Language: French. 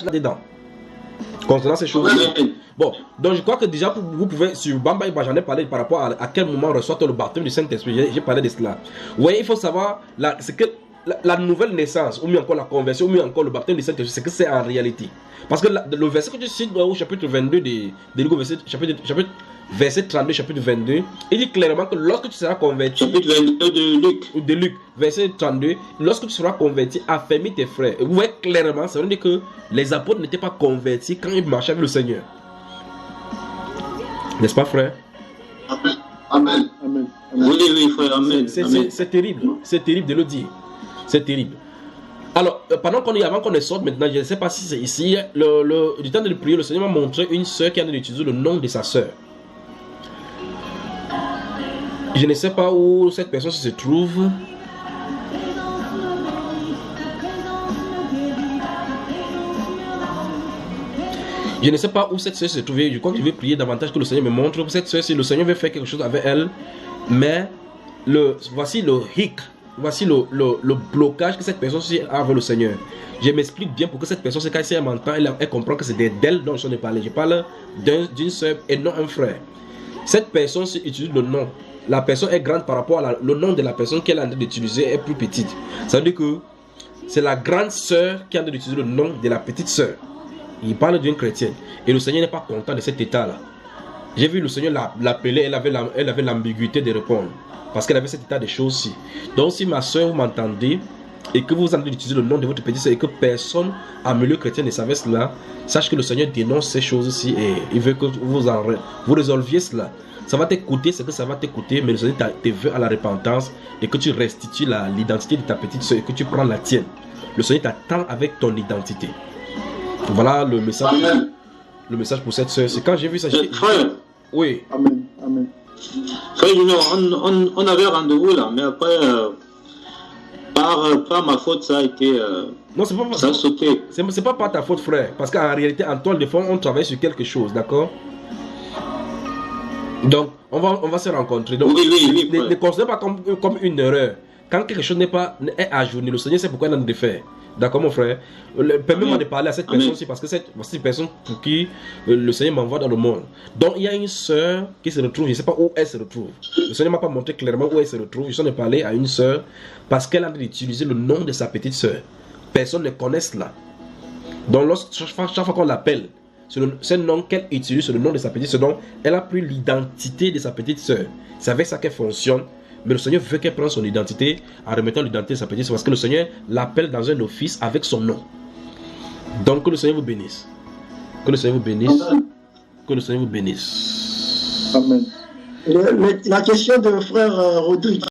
là-dedans. Concernant ces choses. Bon, donc je crois que déjà vous pouvez, sur Bamba, j'en ai parlé par rapport à quel moment on reçoit le baptême du Saint-Esprit. J'ai parlé de cela. Vous voyez, il faut savoir, c'est que la nouvelle naissance, ou mieux encore la conversion, ou mieux encore le baptême du Saint-Esprit, c'est que c'est en réalité. Parce que le verset que tu cites au chapitre 22 de Luc, verset 32, chapitre 22, il dit clairement que lorsque tu seras converti, chapitre 22 de Luc, verset 32, lorsque tu seras converti, affermis tes frères. Et vous voyez clairement, ça veut dire que les apôtres n'étaient pas convertis quand ils marchaient avec le Seigneur. N'est-ce pas, frère? Amen. Amen. Amen. Oui, frère, amen. C'est terrible, c'est terrible de le dire. C'est terrible. Alors, pendant avant qu'on sorte maintenant, je ne sais pas si c'est ici, du temps de prier, le Seigneur m'a montré une soeur qui a utilisé le nom de sa soeur. Je ne sais pas où cette personne se trouve. Je ne sais pas où cette soeur se trouve. Je crois que je vais prier davantage que le Seigneur me montre. Cette soeur, si le Seigneur veut faire quelque chose avec elle, mais voici le hic. Voici le blocage que cette personne a avec le Seigneur. Je m'explique bien pour que cette personne, quand elle m'entend, elle comprend que c'est d'elle dont je ne parle. Je parle d'une soeur et non un frère. Cette personne utilise le nom. La personne est grande par rapport à le nom de la personne qu'elle est en train d'utiliser est plus petite. Ça veut dire que c'est la grande sœur qui est en train d'utiliser le nom de la petite sœur. Il parle d'une chrétienne. Et le Seigneur n'est pas content de cet état-là. J'ai vu le Seigneur l'appeler, elle avait l'ambiguïté de répondre. Parce qu'elle avait cet état de choses-ci. Donc si ma soeur, vous m'entendez, et que vous avez utilisé le nom de votre petite soeur, et que personne en milieu chrétien ne savait cela, sache que le Seigneur dénonce ces choses-ci, et il veut que vous résolviez cela. Ça va t'écouter ce que ça va t'écouter, mais le Seigneur te veut à la repentance, et que tu restitues l'identité de ta petite soeur, et que tu prends la tienne. Le Seigneur t'attend avec ton identité. Voilà le message. Amen. Le message pour cette soeur. C'est quand j'ai vu ça. Frère. Oui. Amen. Amen. Frère, on avait rendez-vous là, mais après, par ma faute, ça a été. Non, c'est pas. Ça a sauté. C'est pas par ta faute, frère. Parce qu'en réalité, en toile de fond, on travaille sur quelque chose, d'accord? Donc, on va se rencontrer. Donc, oui, ne considère pas comme une erreur. Quand quelque chose est ajourné, le Seigneur sait pourquoi il a de faire. D'accord, mon frère? Permets-moi de parler à cette personne-ci parce que c'est une personne pour qui le Seigneur m'envoie dans le monde. Donc, il y a une sœur qui se retrouve, je ne sais pas où elle se retrouve. Le Seigneur ne m'a pas montré clairement où elle se retrouve. Je suis en train de parler à une sœur parce qu'elle a utilisé le nom de sa petite sœur. Personne ne connaît cela. Donc, chaque fois qu'on l'appelle, c'est le nom qu'elle utilise, c'est le nom de sa petite sœur. Donc, elle a pris l'identité de sa petite sœur. C'est avec ça qu'elle fonctionne. Mais le Seigneur veut qu'elle prenne son identité en remettant l'identité de sa petite sœur. Parce que le Seigneur l'appelle dans un office avec son nom. Donc que le Seigneur vous bénisse. Que le Seigneur vous bénisse. Amen. Que le Seigneur vous bénisse. Amen. La question de frère Rodrigue.